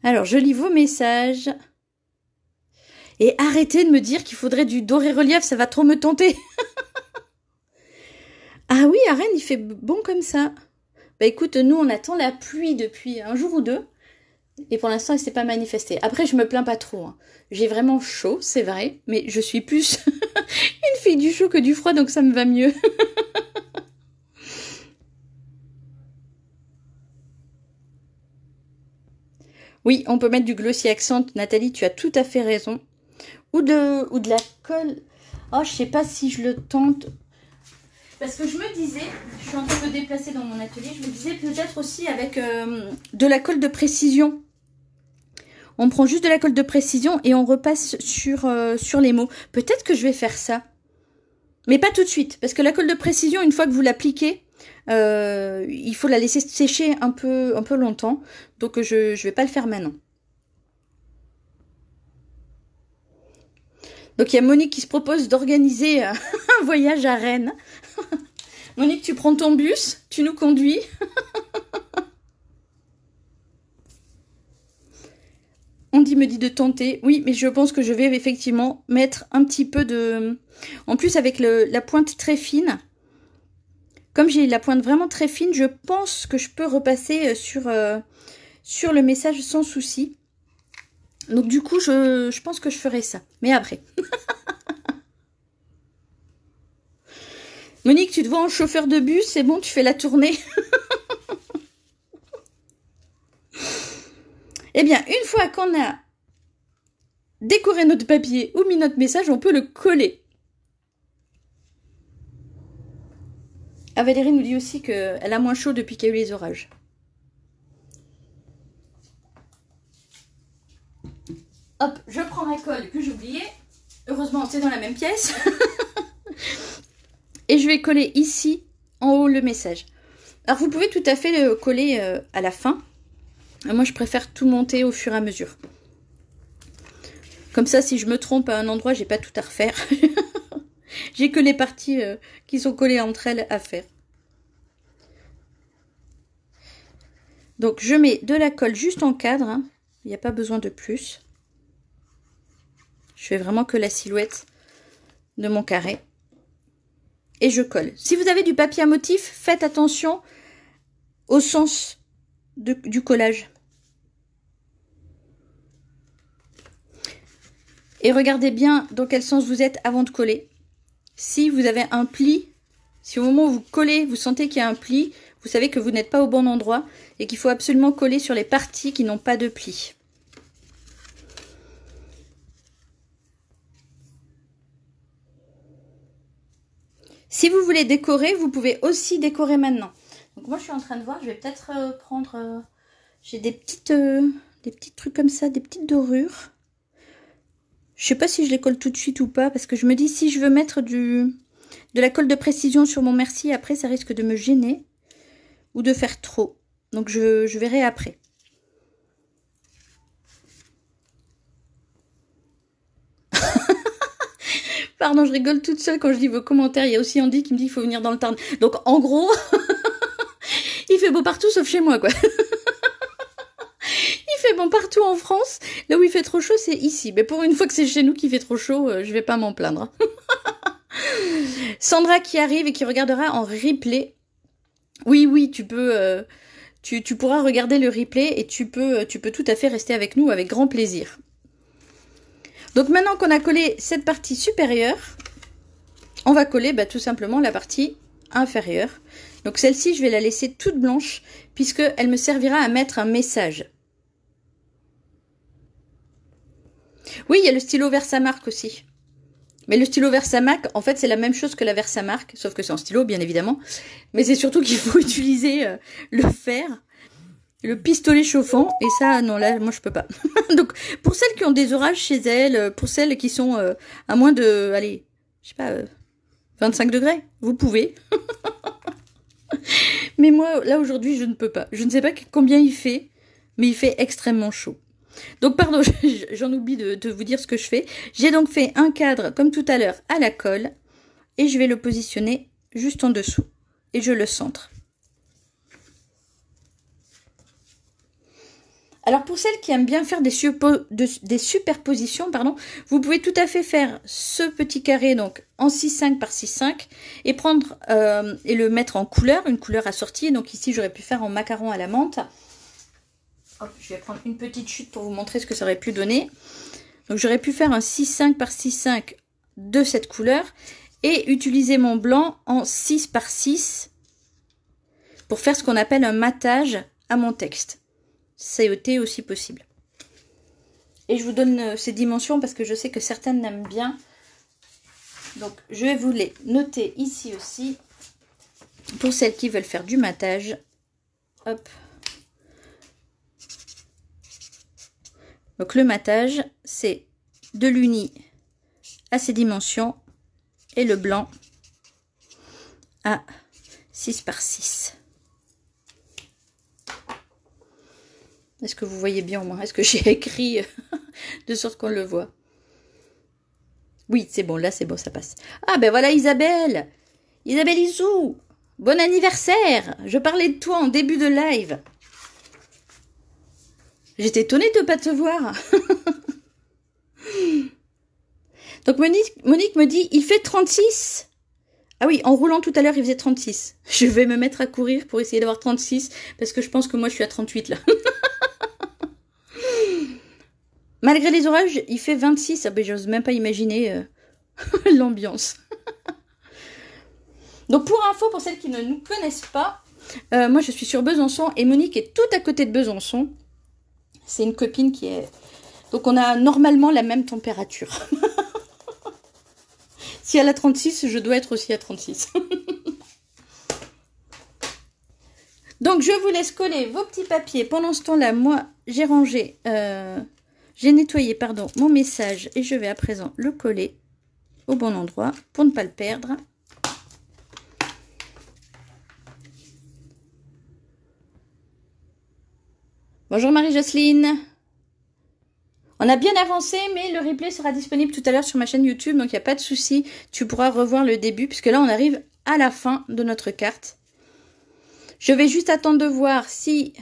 Alors, je lis vos messages. Et arrêtez de me dire qu'il faudrait du doré relief, ça va trop me tenter. Ah oui, à Rennes, il fait bon comme ça. Bah écoute, nous, on attend la pluie depuis un jour ou deux. Et pour l'instant, il ne s'est pas manifesté. Après, je me plains pas trop. Hein. J'ai vraiment chaud, c'est vrai. Mais je suis plus une fille du chaud que du froid, donc ça me va mieux. Oui, on peut mettre du glossy accent. Nathalie, tu as tout à fait raison. Ou de la colle. Oh, je sais pas si je le tente. Parce que je me disais, je suis en train de me déplacer dans mon atelier, je me disais peut-être aussi avec de la colle de précision. On prend juste de la colle de précision et on repasse sur les mots. Peut-être que je vais faire ça. Mais pas tout de suite. Parce que la colle de précision, une fois que vous l'appliquez, il faut la laisser sécher un peu longtemps. Donc je vais pas le faire maintenant. Donc il y a Monique qui se propose d'organiser un voyage à Rennes. Monique, tu prends ton bus, tu nous conduis. Andy me dit de tenter. Oui, mais je pense que je vais effectivement mettre un petit peu de... En plus, avec la pointe très fine, comme j'ai la pointe vraiment très fine, je pense que je peux repasser sur le message sans souci. Donc du coup, je pense que je ferai ça. Mais après. Monique, tu te vois en chauffeur de bus, c'est bon, tu fais la tournée. Eh bien, une fois qu'on a décoré notre papier ou mis notre message, on peut le coller. Ah, Valérie nous dit aussi qu'elle a moins chaud depuis qu'il y a eu les orages. Hop, je prends ma colle que j'oubliais. Heureusement, c'est dans la même pièce. Et je vais coller ici, en haut, le message. Alors, vous pouvez tout à fait le coller à la fin. Moi, je préfère tout monter au fur et à mesure. Comme ça, si je me trompe à un endroit, j'ai pas tout à refaire. J'ai que les parties qui sont collées entre elles à faire. Donc, je mets de la colle juste en cadre. Hein. Il n'y a pas besoin de plus. Je fais vraiment que la silhouette de mon carré. Et je colle. Si vous avez du papier à motif, faites attention au sens du collage. Et regardez bien dans quel sens vous êtes avant de coller. Si vous avez un pli, si au moment où vous collez, vous sentez qu'il y a un pli, vous savez que vous n'êtes pas au bon endroit et qu'il faut absolument coller sur les parties qui n'ont pas de pli. Si vous voulez décorer, vous pouvez aussi décorer maintenant. Donc moi je suis en train de voir, je vais peut-être prendre... j'ai des petits trucs comme ça, des petites dorures. Je sais pas si je les colle tout de suite ou pas, parce que je me dis si je veux mettre de la colle de précision sur mon merci, après ça risque de me gêner ou de faire trop. Donc je verrai après. Pardon, je rigole toute seule quand je lis vos commentaires. Il y a aussi Andy qui me dit qu'il faut venir dans le Tarn. Donc en gros, il fait beau partout sauf chez moi, quoi. Il fait bon partout en France. Là où il fait trop chaud, c'est ici. Mais pour une fois que c'est chez nous qui fait trop chaud, je vais pas m'en plaindre. Sandra qui arrive et qui regardera en replay. Oui, tu peux... tu pourras regarder le replay et tu peux tout à fait rester avec nous avec grand plaisir. Donc maintenant qu'on a collé cette partie supérieure, on va coller tout simplement la partie inférieure. Donc celle-ci, je vais la laisser toute blanche puisqu'elle me servira à mettre un message. Oui, il y a le stylo Versamark aussi. Mais le stylo Versamark, en fait, c'est la même chose que la Versamark, sauf que c'est en stylo, bien évidemment. Mais c'est surtout qu'il faut utiliser le fer, le pistolet chauffant, et ça, non, là, moi, je peux pas. Donc, pour celles qui ont des orages chez elles, pour celles qui sont à moins de, allez, je sais pas, 25 degrés, vous pouvez. Mais moi, là, aujourd'hui, je ne peux pas. Je ne sais pas combien il fait, mais il fait extrêmement chaud. Donc, pardon, j'en oublie de vous dire ce que je fais. J'ai donc fait un cadre, comme tout à l'heure, à la colle, et je vais le positionner juste en dessous, et je le centre. Alors pour celles qui aiment bien faire des superpositions, pardon, vous pouvez tout à fait faire ce petit carré donc en 6,5 par 6,5 et prendre et le mettre en couleur, une couleur assortie. Donc ici j'aurais pu faire en macaron à la menthe. Hop, je vais prendre une petite chute pour vous montrer ce que ça aurait pu donner. Donc j'aurais pu faire un 6,5 par 6,5 de cette couleur et utiliser mon blanc en 6 par 6 pour faire ce qu'on appelle un matage à mon texte. CET aussi possible. Et je vous donne ces dimensions parce que je sais que certaines aiment bien. Donc je vais vous les noter ici aussi pour celles qui veulent faire du matage. Hop. Donc le matage, c'est de l'uni à ces dimensions et le blanc à 6 par 6. Est-ce que vous voyez bien au moins? Est-ce que j'ai écrit de sorte qu'on le voit? Oui, c'est bon, là c'est bon, ça passe. Ah ben voilà Isabelle! Isabelle Isou! Bon anniversaire! Je parlais de toi en début de live. J'étais étonnée de ne pas te voir. Donc Monique me dit, il fait 36. Ah oui, en roulant tout à l'heure, il faisait 36. Je vais me mettre à courir pour essayer d'avoir 36, parce que je pense que moi je suis à 38 là. Malgré les orages, il fait 26. Ah ben, j'ose même pas imaginer l'ambiance. Donc pour info, pour celles qui ne nous connaissent pas, moi je suis sur Besançon et Monique est tout à côté de Besançon. C'est une copine qui est... Donc on a normalement la même température. Si elle a 36, je dois être aussi à 36. Donc je vous laisse coller vos petits papiers. Pendant ce temps-là, moi j'ai rangé... j'ai nettoyé, pardon, mon message et je vais à présent le coller au bon endroit pour ne pas le perdre. Bonjour Marie-Jocelyne. On a bien avancé, mais le replay sera disponible tout à l'heure sur ma chaîne YouTube, donc il n'y a pas de souci. Tu pourras revoir le début, puisque là on arrive à la fin de notre carte. Je vais juste attendre de voir si...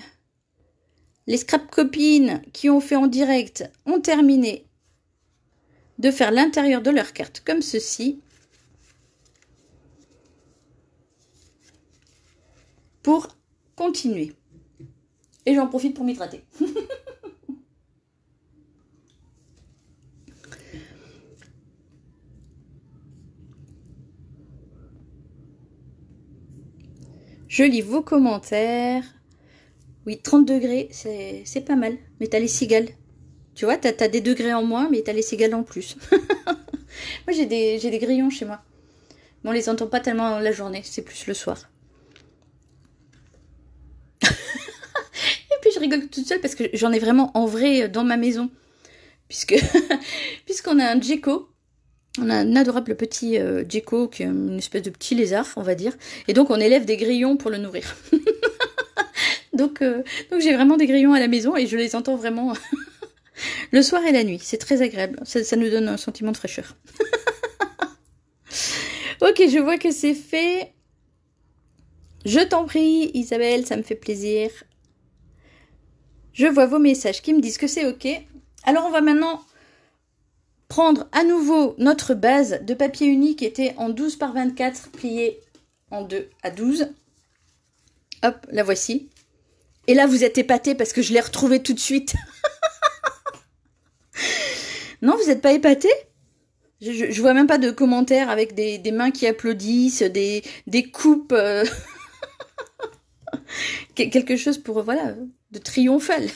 les scrap copines qui ont fait en direct ont terminé de faire l'intérieur de leur carte comme ceci. Pour continuer. Et j'en profite pour m'hydrater. Je lis vos commentaires. Oui, 30 degrés, c'est pas mal. Mais t'as les cigales. Tu vois, t'as des degrés en moins, mais t'as les cigales en plus. Moi, j'ai des grillons chez moi. Mais on les entend pas tellement la journée, c'est plus le soir. Et puis je rigole toute seule parce que j'en ai vraiment en vrai dans ma maison. Puisqu'on a un gecko. On a un adorable petit gecko qui est une espèce de petit lézard, on va dire. Et donc on élève des grillons pour le nourrir. donc j'ai vraiment des grillons à la maison et je les entends vraiment le soir et la nuit. C'est très agréable. Ça nous donne un sentiment de fraîcheur. Ok, je vois que c'est fait. Je t'en prie, Isabelle, ça me fait plaisir. Je vois vos messages qui me disent que c'est ok. Alors on va maintenant prendre à nouveau notre base de papier uni qui était en 12 par 24 pliée en 2 à 12. Hop, la voici. Et là, vous êtes épatés parce que je l'ai retrouvée tout de suite. Non, vous n'êtes pas épatés? Je vois même pas de commentaires avec des mains qui applaudissent, des coupes. Quelque chose pour, voilà, de triomphal.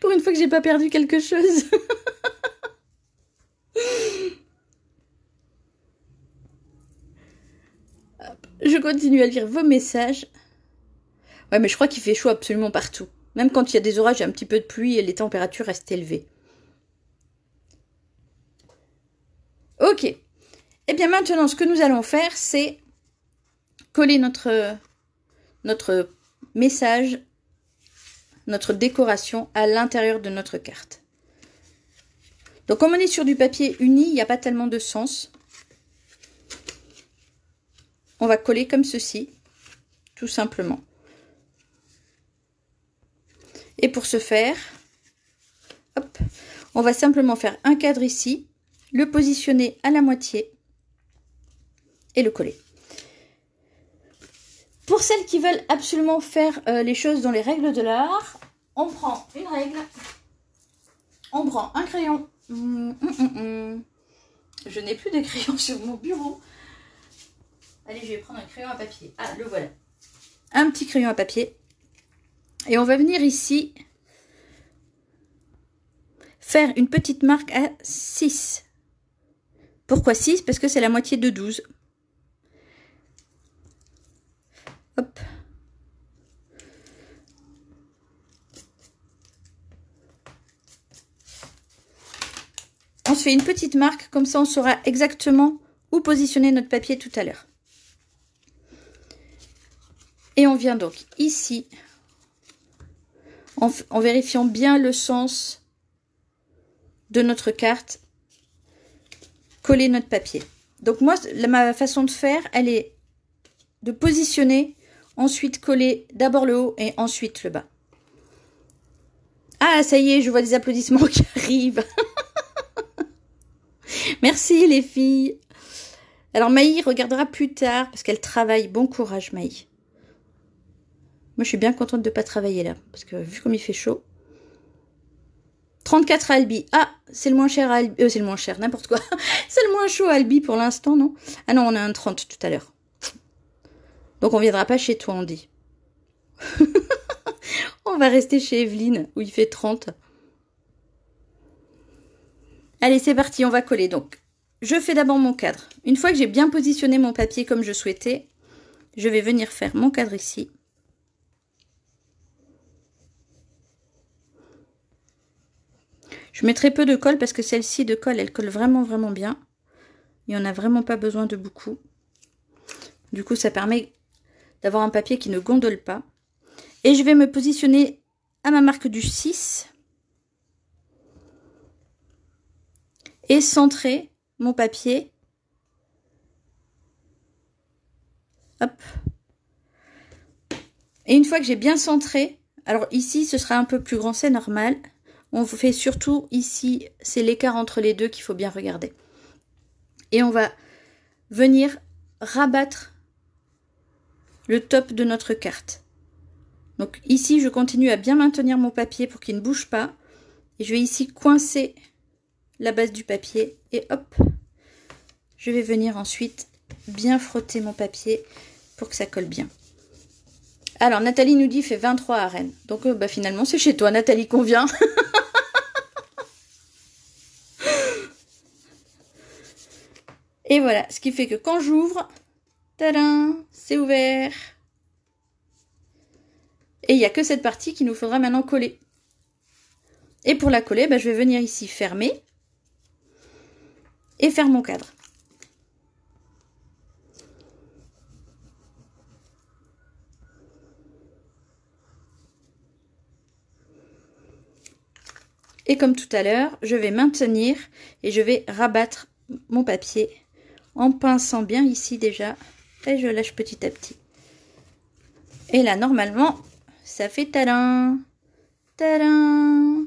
Pour une fois que j'ai pas perdu quelque chose. Je continue à lire vos messages. Ouais, mais je crois qu'il fait chaud absolument partout. Même quand il y a des orages et un petit peu de pluie, les températures restent élevées. Ok. Et bien maintenant, ce que nous allons faire, c'est coller notre message, notre décoration à l'intérieur de notre carte. Donc comme on est sur du papier uni, il n'y a pas tellement de sens. On va coller comme ceci, tout simplement. Et pour ce faire, hop, on va simplement faire un cadre ici, le positionner à la moitié et le coller. Pour celles qui veulent absolument faire les choses dans les règles de l'art, on prend une règle, on prend un crayon. Je n'ai plus de crayon sur mon bureau. Allez, je vais prendre un crayon à papier. Ah, le voilà. Un petit crayon à papier. Et on va venir ici faire une petite marque à 6. Pourquoi 6? Parce que c'est la moitié de 12. Hop. On se fait une petite marque, comme ça on saura exactement où positionner notre papier tout à l'heure. Et on vient donc ici, en vérifiant bien le sens de notre carte, coller notre papier. Donc moi, ma façon de faire, elle est de positionner, ensuite coller d'abord le haut et ensuite le bas. Ah, ça y est, je vois des applaudissements qui arrivent. Merci les filles. Alors Maï regardera plus tard parce qu'elle travaille. Bon courage Maï. Moi je suis bien contente de ne pas travailler là. Parce que vu comme il fait chaud. 34 à Albi. Ah, c'est le moins cher à Albi. C'est le moins cher, n'importe quoi. C'est le moins chaud à Albi pour l'instant, non? Ah non, on a un 30 tout à l'heure. Donc on viendra pas chez toi, on dit. On va rester chez Evelyne où il fait 30. Allez, c'est parti, on va coller. Donc, je fais d'abord mon cadre. Une fois que j'ai bien positionné mon papier comme je souhaitais, je vais venir faire mon cadre ici. Je mets très peu de colle parce que celle-ci de colle, elle colle vraiment, vraiment bien. Il n'y en a vraiment pas besoin de beaucoup. Du coup, ça permet d'avoir un papier qui ne gondole pas. Et je vais me positionner à ma marque du 6. Et centrer mon papier. Hop. Et une fois que j'ai bien centré, alors ici, ce sera un peu plus grand, c'est normal. On fait surtout ici, c'est l'écart entre les deux qu'il faut bien regarder. Et on va venir rabattre le top de notre carte. Donc ici, je continue à bien maintenir mon papier pour qu'il ne bouge pas. Et je vais ici coincer la base du papier. Et hop, je vais venir ensuite bien frotter mon papier pour que ça colle bien. Alors, Nathalie nous dit il fait 23 à Rennes. Donc, bah, finalement, c'est chez toi, Nathalie, qu'on vient. Et voilà, ce qui fait que quand j'ouvre, tadam, c'est ouvert. Et il n'y a que cette partie qu'il nous faudra maintenant coller. Et pour la coller, bah, je vais venir ici fermer et faire mon cadre. Et comme tout à l'heure, je vais maintenir et je vais rabattre mon papier en pinçant bien ici déjà. Et je lâche petit à petit. Et là, normalement, ça fait tadam, tadam.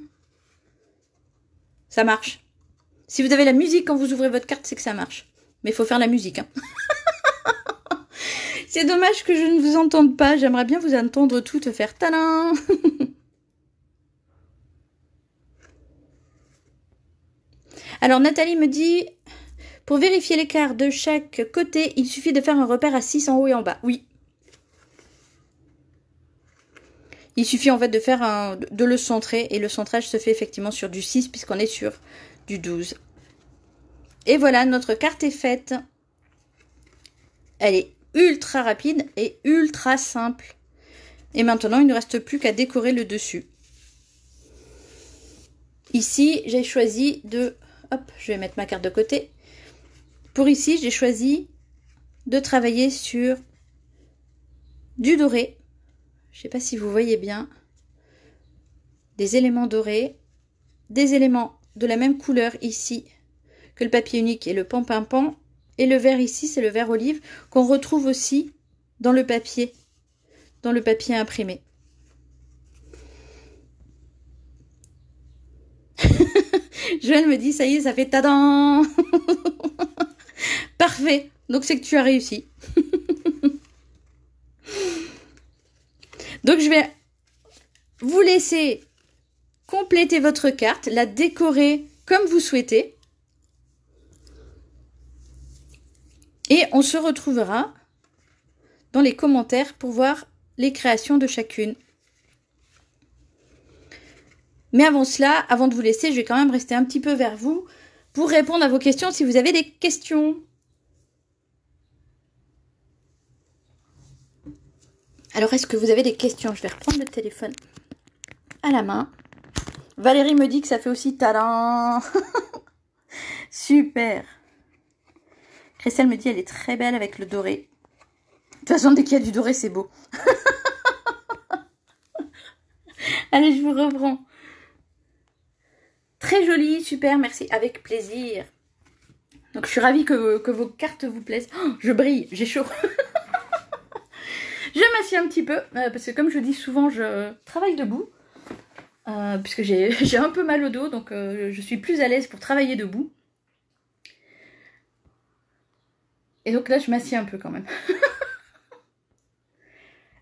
Ça marche. Si vous avez la musique quand vous ouvrez votre carte, c'est que ça marche. Mais il faut faire la musique. Hein. C'est dommage que je ne vous entende pas. J'aimerais bien vous entendre toutes faire tadam. Alors Nathalie me dit, pour vérifier l'écart de chaque côté, il suffit de faire un repère à 6 en haut et en bas. Oui. Il suffit en fait de le centrer et le centrage se fait effectivement sur du 6 puisqu'on est sur du 12. Et voilà, notre carte est faite. Elle est ultra rapide et ultra simple. Et maintenant, il ne reste plus qu'à décorer le dessus. Ici, j'ai choisi de... Hop, je vais mettre ma carte de côté. Pour ici, j'ai choisi de travailler sur du doré. Je ne sais pas si vous voyez bien. Des éléments dorés. Des éléments de la même couleur ici que le papier unique et le pan-pan-pan. Et le vert ici, c'est le vert olive qu'on retrouve aussi dans le papier imprimé. Joël me dit, ça y est, ça fait tadam. Parfait. Donc c'est que tu as réussi. Donc je vais vous laisser compléter votre carte, la décorer comme vous souhaitez. Et on se retrouvera dans les commentaires pour voir les créations de chacune. Mais avant cela, avant de vous laisser, je vais quand même rester un petit peu vers vous pour répondre à vos questions si vous avez des questions. Alors, est-ce que vous avez des questions? Je vais reprendre le téléphone à la main. Valérie me dit que ça fait aussi talent. Super. Christelle me dit elle est très belle avec le doré. De toute façon, dès qu'il y a du doré, c'est beau. Allez, je vous reprends. Très jolie, super, merci, avec plaisir. Donc, je suis ravie que vos cartes vous plaisent. Oh, je brille, j'ai chaud. Je m'assieds un petit peu, parce que comme je dis souvent, je travaille debout. Puisque j'ai un peu mal au dos, donc je suis plus à l'aise pour travailler debout. Et donc là, je m'assieds un peu quand même.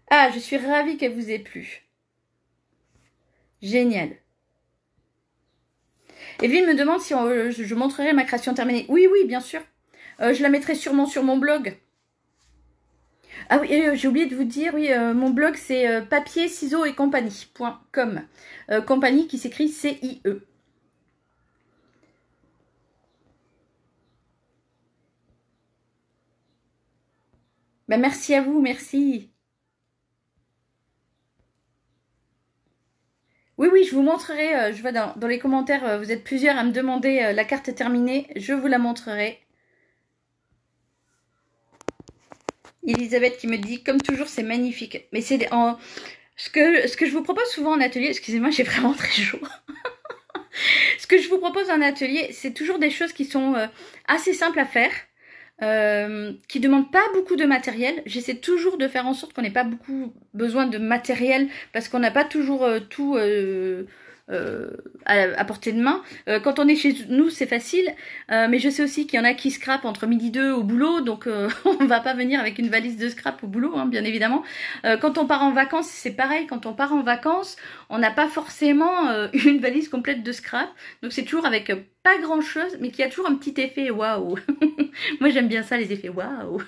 Ah, je suis ravie qu'elle vous ait plu. Génial. Evelyne me demande si je montrerai ma création terminée. Oui, oui, bien sûr. Je la mettrai sûrement sur mon blog. Ah oui, j'ai oublié de vous dire, oui, mon blog c'est papier, ciseaux et compagnie.com. Compagnie qui s'écrit C-I-E. Ben, merci à vous, merci. Oui, oui, je vous montrerai, je vois dans les commentaires, vous êtes plusieurs à me demander la carte terminée, je vous la montrerai. Elisabeth qui me dit, comme toujours, c'est magnifique. Mais c'est ce que je vous propose souvent en atelier, excusez-moi, j'ai vraiment très chaud. Ce que je vous propose en atelier, c'est toujours des choses qui sont assez simples à faire, qui ne demandent pas beaucoup de matériel. J'essaie toujours de faire en sorte qu'on n'ait pas beaucoup besoin de matériel, parce qu'on n'a pas toujours tout à portée de main. Quand on est chez nous, c'est facile, mais je sais aussi qu'il y en a qui scrapent entre midi 2 au boulot, donc on va pas venir avec une valise de scrap au boulot, hein, bien évidemment. Quand on part en vacances, c'est pareil, quand on part en vacances, on n'a pas forcément une valise complète de scrap, donc c'est toujours avec pas grand chose, mais qui a toujours un petit effet waouh. Moi j'aime bien ça, les effets waouh.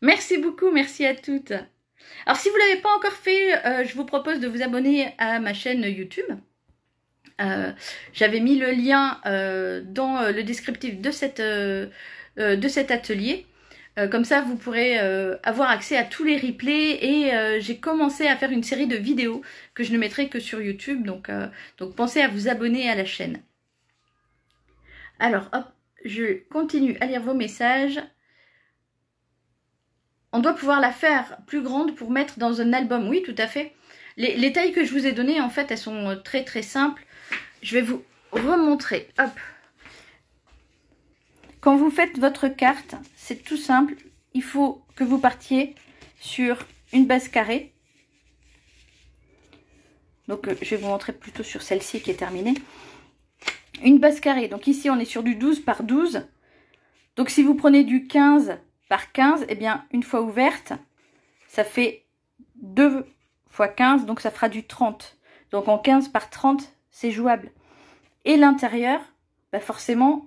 Merci beaucoup, merci à toutes. Alors si vous ne l'avez pas encore fait, je vous propose de vous abonner à ma chaîne YouTube. J'avais mis le lien dans le descriptif de cet atelier. Comme ça, vous pourrez avoir accès à tous les replays et j'ai commencé à faire une série de vidéos que je ne mettrai que sur YouTube. Donc pensez à vous abonner à la chaîne. Alors, hop, je continue à lire vos messages. On doit pouvoir la faire plus grande pour mettre dans un album. Oui, tout à fait. Les tailles que je vous ai données, en fait, elles sont très très simples. Je vais vous remontrer. Hop. Quand vous faites votre carte, c'est tout simple. Il faut que vous partiez sur une base carrée. Donc, je vais vous montrer plutôt sur celle-ci qui est terminée. Une base carrée. Donc ici, on est sur du 12 par 12. Donc, si vous prenez du 15 par 15, eh bien, une fois ouverte, ça fait 2 fois 15, donc ça fera du 30. Donc, en 15 par 30, c'est jouable. Et l'intérieur, bah forcément,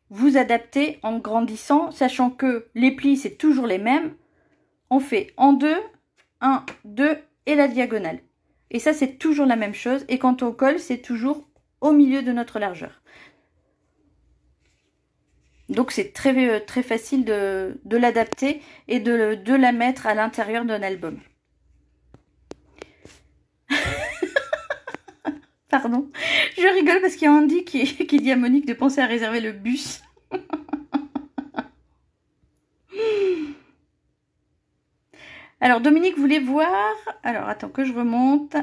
vous adaptez en grandissant, sachant que les plis, c'est toujours les mêmes. On fait en 2, 1, 2 et la diagonale. Et ça, c'est toujours la même chose. Et quand on colle, c'est toujours au milieu de notre largeur. Donc, c'est très, très facile de l'adapter et de la mettre à l'intérieur d'un album. Pardon, je rigole parce qu'il y a Andy qui dit à Monique de penser à réserver le bus. Alors, Dominique voulait voir... Alors, attends que je remonte.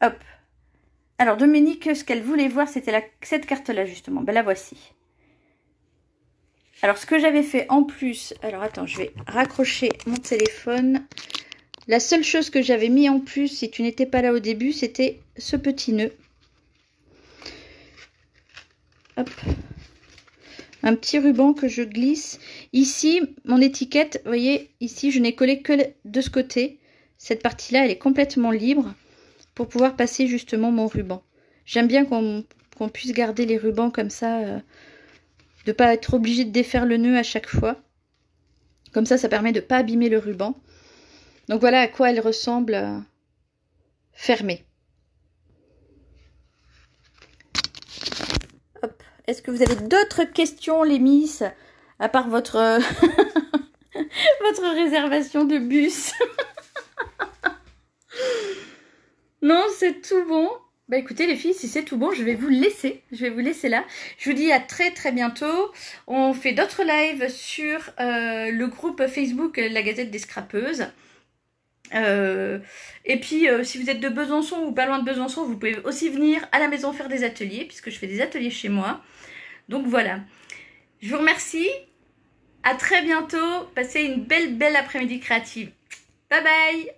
Hop. Alors, Dominique, ce qu'elle voulait voir, c'était cette carte-là, justement. Ben, la voici. Alors, ce que j'avais fait en plus... Alors, attends, je vais raccrocher mon téléphone. La seule chose que j'avais mis en plus, si tu n'étais pas là au début, c'était ce petit nœud. Hop. Un petit ruban que je glisse. Ici, mon étiquette, vous voyez, ici, je n'ai collé que de ce côté. Cette partie-là, elle est complètement libre pour pouvoir passer justement mon ruban. J'aime bien qu'on puisse garder les rubans comme ça, de ne pas être obligé de défaire le nœud à chaque fois. Comme ça, ça permet de ne pas abîmer le ruban. Donc voilà à quoi elle ressemble fermée. Hop. Est-ce que vous avez d'autres questions, les miss, à part votre, votre réservation de bus? Non, c'est tout bon. Bah écoutez les filles, si c'est tout bon, je vais vous laisser. Je vais vous laisser là. Je vous dis à très très bientôt. On fait d'autres lives sur le groupe Facebook La Gazette des Scrapeuses. Et puis si vous êtes de Besançon ou pas loin de Besançon, vous pouvez aussi venir à la maison faire des ateliers, puisque je fais des ateliers chez moi. Donc voilà, je vous remercie, à très bientôt, passez une belle après-midi créative. Bye bye.